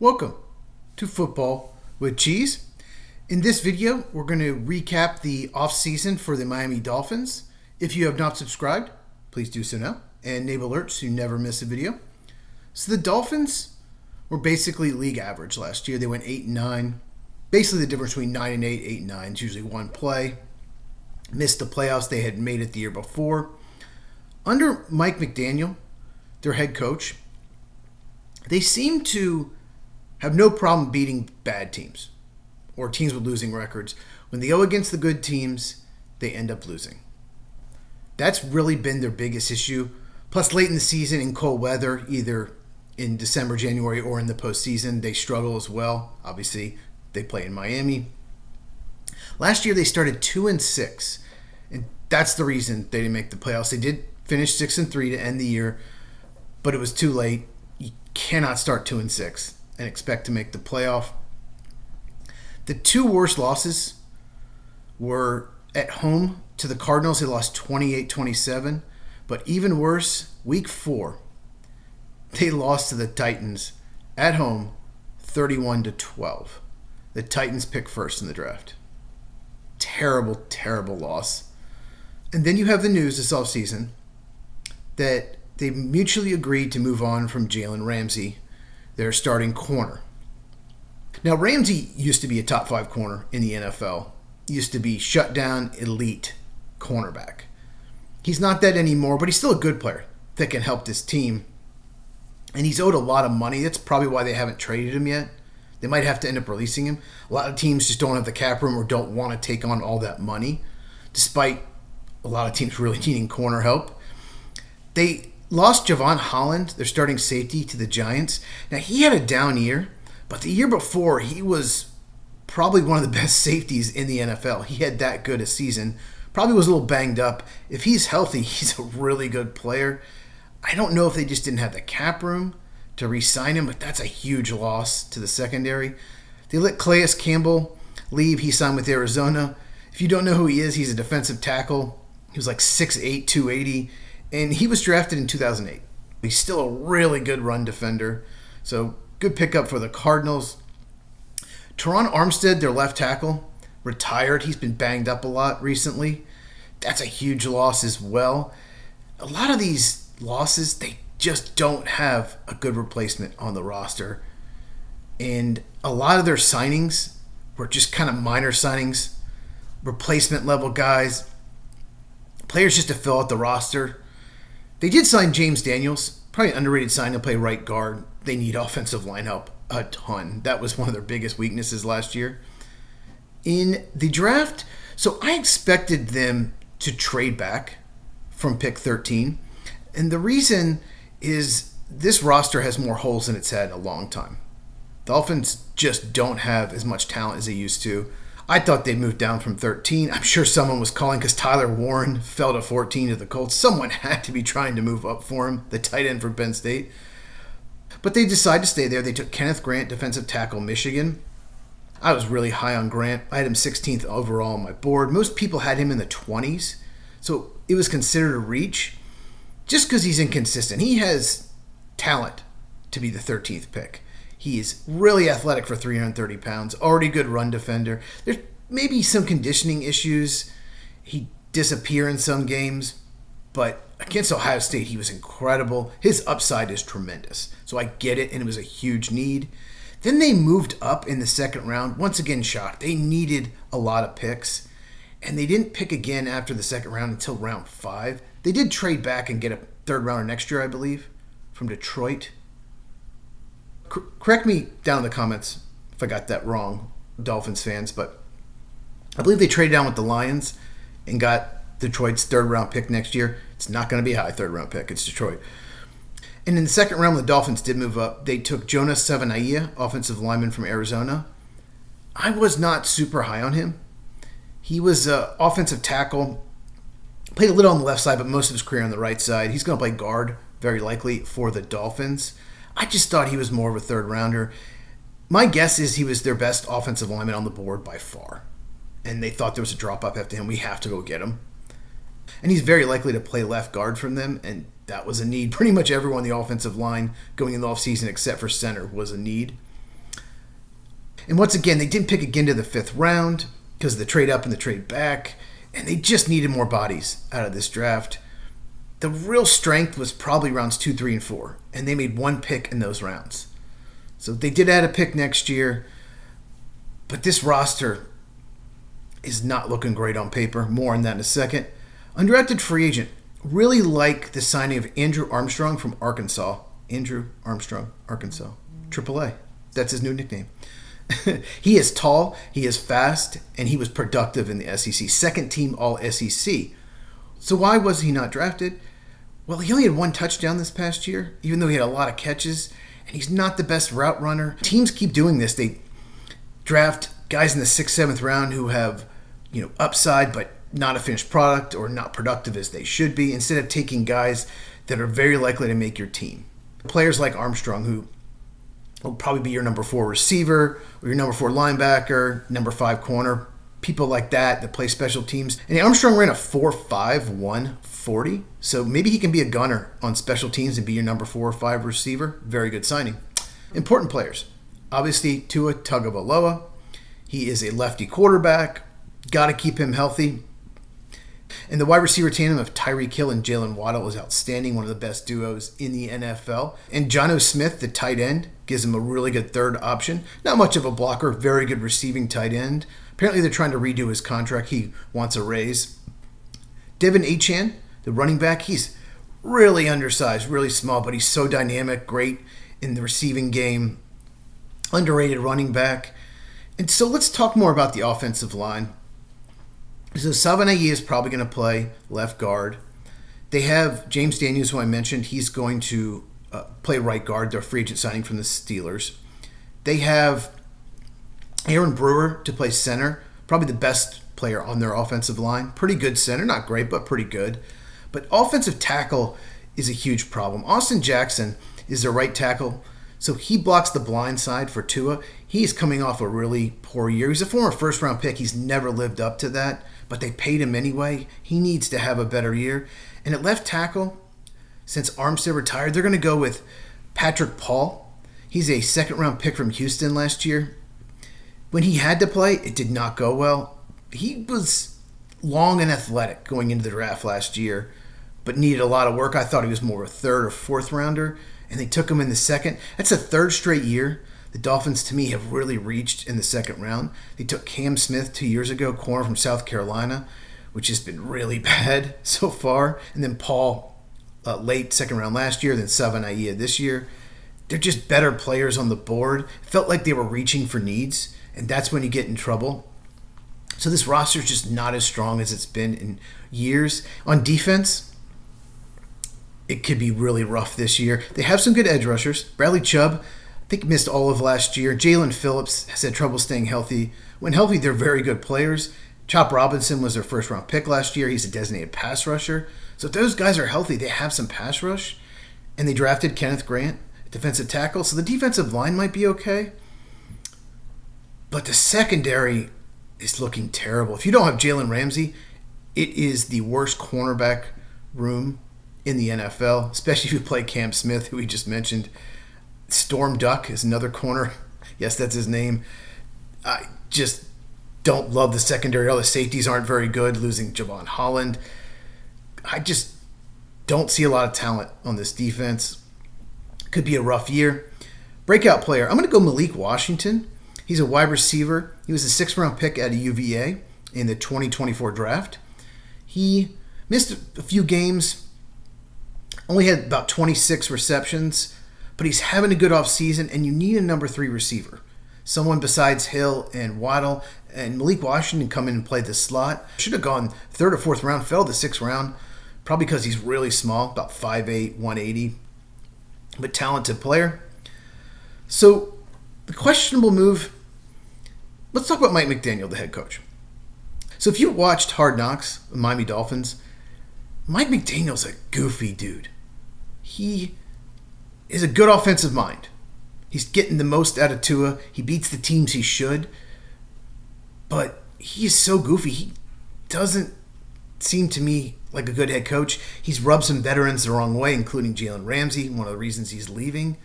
Welcome to Football with Cheese. In this video, we're going to recap the offseason for the Miami Dolphins. If you have not subscribed, please do so now and enable alerts so you never miss a video. So the Dolphins were basically league average last year. They went 8-9. Basically the difference between 9 and 8, 8-9 is usually one play. Missed the playoffs. They had made it the year before. Under Mike McDaniel, their head coach, they seem to have no problem beating bad teams or teams with losing records. When they go against the good teams, they end up losing. That's really been their biggest issue. Plus, late in the season in cold weather, either in December, January, or in the postseason, they struggle as well. Obviously, they play in Miami. Last year, they started 2-6, and that's the reason they didn't make the playoffs. They did finish 6-3 to end the year, but it was too late. You cannot start 2-6 and expect to make the playoff. The two worst losses were at home to the Cardinals. They lost 28-27. But even worse, week 4, they lost to the Titans at home 31-12. The Titans picked first in the draft. Terrible, terrible loss. And then you have the news this offseason that they mutually agreed to move on from Jalen Ramsey, their starting corner. Now, Ramsey used to be a top 5 corner in the NFL. Used to be shutdown elite cornerback. He's not that anymore, but he's still a good player that can help this team. And he's owed a lot of money. That's probably why they haven't traded him yet. They might have to end up releasing him. A lot of teams just don't have the cap room or don't want to take on all that money, despite a lot of teams really needing corner help. They lost Javon Holland, their starting safety, to the Giants. Now, he had a down year, but the year before, he was probably one of the best safeties in the NFL. He had that good a season. Probably was a little banged up. If he's healthy, he's a really good player. I don't know if they just didn't have the cap room to re-sign him, but that's a huge loss to the secondary. They let Calais Campbell leave. He signed with Arizona. If you don't know who he is, he's a defensive tackle. He was like 6'8", 280, and he was drafted in 2008. He's still a really good run defender. So good pickup for the Cardinals. Teron Armstead, their left tackle, retired. He's been banged up a lot recently. That's a huge loss as well. A lot of these losses, they just don't have a good replacement on the roster. And a lot of their signings were just kind of minor signings, replacement level guys, players just to fill out the roster. They did sign James Daniels, probably an underrated sign to play right guard. They need offensive line help a ton. That was one of their biggest weaknesses last year. In the draft, so I expected them to trade back from pick 13. And the reason is this roster has more holes than it's had in a long time. Dolphins just don't have as much talent as they used to. I thought they moved down from 13. I'm sure someone was calling because Tyler Warren fell to 14 to the Colts. Someone had to be trying to move up for him, the tight end for Penn State. But they decided to stay there. They took Kenneth Grant, defensive tackle, Michigan. I was really high on Grant. I had him 16th overall on my board. Most people had him in the 20s. So it was considered a reach just because he's inconsistent. He has talent to be the 13th pick. He is really athletic for 330 pounds, already good run defender. There's maybe some conditioning issues. He disappear in some games, but against Ohio State, he was incredible. His upside is tremendous. So I get it, and it was a huge need. Then they moved up in the second round. Once again, shocked. They needed a lot of picks, and they didn't pick again after the second round until round 5. They did trade back and get a third rounder next year, I believe, from Detroit. Correct me down in the comments if I got that wrong, Dolphins fans, but I believe they traded down with the Lions and got Detroit's third round pick next year. It's not going to be a high third round pick. It's Detroit. And in the second round, the Dolphins did move up. They took Jonas Savaiinaea, offensive lineman from Arizona. I was not super high on him. He was an offensive tackle, played a little on the left side, but most of his career on the right side. He's going to play guard, very likely, for the Dolphins. I just thought he was more of a third rounder. My guess is he was their best offensive lineman on the board by far. And they thought there was a drop up after him. We have to go get him. And he's very likely to play left guard from them, and that was a need. Pretty much everyone on the offensive line going in the offseason except for center was a need. And once again, they didn't pick again to the 5th round because of the trade up and the trade back, and they just needed more bodies out of this draft. The real strength was probably rounds 2, 3, and 4, and they made one pick in those rounds. So they did add a pick next year, but this roster is not looking great on paper. More on that in a second. Undrafted free agent. Really like the signing of Andrew Armstrong from Arkansas. Andrew Armstrong, Arkansas. AAA. That's his new nickname. He is tall, he is fast, and he was productive in the SEC. Second team All-SEC. So why was he not drafted? Well, he only had 1 touchdown this past year, even though he had a lot of catches, and he's not the best route runner. Teams keep doing this. They draft guys in the 6th, 7th round who have, upside, but not a finished product or not productive as they should be, instead of taking guys that are very likely to make your team. Players like Armstrong, who will probably be your number 4 receiver or your number 4 linebacker, number 5 corner, people like that play special teams. And Armstrong ran a 4.5 140, so maybe he can be a gunner on special teams and be your number 4 or 5 receiver. Very good signing. Important players. Obviously, Tua Tagovailoa. He is a lefty quarterback. Got to keep him healthy. And the wide receiver tandem of Tyreek Hill and Jalen Waddle is outstanding, one of the best duos in the NFL. And Jonnu Smith, the tight end, gives him a really good third option. Not much of a blocker, very good receiving tight end. Apparently they're trying to redo his contract. He wants a raise. Devin Achane, the running back, he's really undersized, really small, but he's so dynamic, great in the receiving game. Underrated running back. And so let's talk more about the offensive line. So Savanae is probably going to play left guard. They have James Daniels, who I mentioned. He's going to play right guard. They're a free agent signing from the Steelers. They have Aaron Brewer to play center. Probably the best player on their offensive line. Pretty good center. Not great, but pretty good. But offensive tackle is a huge problem. Austin Jackson is their right tackle. So he blocks the blind side for Tua. He's coming off a really poor year. He's a former first-round pick. He's never lived up to that, but they paid him anyway. He needs to have a better year. And at left tackle, since Armstead retired, they're going to go with Patrick Paul. He's a second-round pick from Houston last year. When he had to play, it did not go well. He was long and athletic going into the draft last year, but needed a lot of work. I thought he was more of a 3rd or 4th rounder, and they took him in the 2nd. That's the 3rd straight year the Dolphins, to me, have really reached in the 2nd round. They took Cam Smith 2 years ago, corner from South Carolina, which has been really bad so far. And then Paul, late 2nd round last year, then Savanae this year. They're just better players on the board. It felt like they were reaching for needs, and that's when you get in trouble. So this roster is just not as strong as it's been in years. On defense, it could be really rough this year. They have some good edge rushers. Bradley Chubb, I think, missed all of last year. Jalen Phillips has had trouble staying healthy. When healthy, they're very good players. Chop Robinson was their 1st-round pick last year. He's a designated pass rusher. So if those guys are healthy, they have some pass rush. And they drafted Kenneth Grant, defensive tackle. So the defensive line might be okay. But the secondary is looking terrible. If you don't have Jalen Ramsey, it is the worst cornerback room in the NFL, especially if you play Cam Smith, who we just mentioned. Storm Duck is another corner. Yes, that's his name. I just don't love the secondary. All the safeties aren't very good, losing Javon Holland. I just don't see a lot of talent on this defense. Could be a rough year. Breakout player, I'm going to go Malik Washington. He's a wide receiver. He was a 6th-round pick out of UVA in the 2024 draft. He missed a few games, only had about 26 receptions, but he's having a good offseason, and you need a number 3 receiver. Someone besides Hill and Waddle, and Malik Washington come in and play the slot. Should have gone 3rd or 4th round, fell to 6th round, probably because he's really small, about 5'8", 180, but talented player. So the questionable move, let's talk about Mike McDaniel, the head coach. So if you watched Hard Knocks, the Miami Dolphins, Mike McDaniel's a goofy dude. He is a good offensive mind. He's getting the most out of Tua. He beats the teams he should. But he is so goofy. He doesn't seem to me like a good head coach. He's rubbed some veterans the wrong way, including Jalen Ramsey, one of the reasons he's leaving.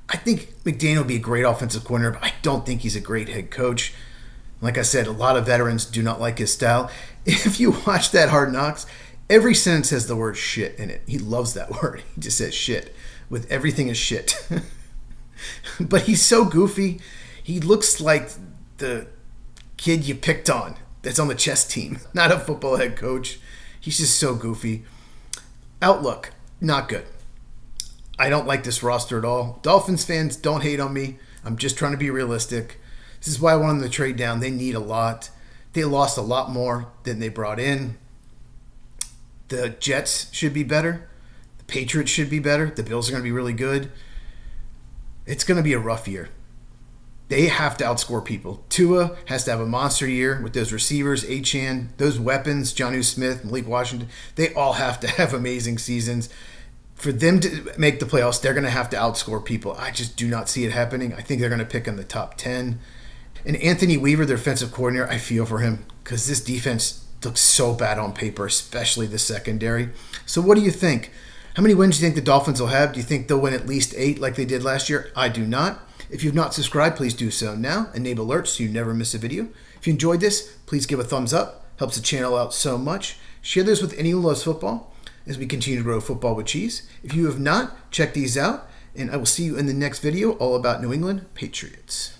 I think McDaniel will be a great offensive coordinator, but I don't think he's a great head coach. Like I said, a lot of veterans do not like his style. If you watch that Hard Knocks, every sentence has the word shit in it. He loves that word. He just says shit. With everything is shit. But he's so goofy. He looks like the kid you picked on that's on the chess team, not a football head coach. He's just so goofy. Outlook, not good. I don't like this roster at all. Dolphins fans, don't hate on me. I'm just trying to be realistic. This is why I want them to trade down. They need a lot. They lost a lot more than they brought in. The Jets should be better. The Patriots should be better. The Bills are going to be really good. It's going to be a rough year. They have to outscore people. Tua has to have a monster year with those receivers, Achane, those weapons, Jonnu Smith, Malik Washington. They all have to have amazing seasons. For them to make the playoffs, they're going to have to outscore people. I just do not see it happening. I think they're going to pick in the top 10. And Anthony Weaver, their defensive coordinator, I feel for him because this defense looks so bad on paper, especially the secondary. So what do you think? How many wins do you think the Dolphins will have? Do you think they'll win at least 8 like they did last year? I do not. If you've not subscribed, please do so now. Enable alerts so you never miss a video. If you enjoyed this, please give a thumbs up. Helps the channel out so much. Share this with anyone who loves football as we continue to grow football with cheese. If you have not, check these out. And I will see you in the next video all about New England Patriots.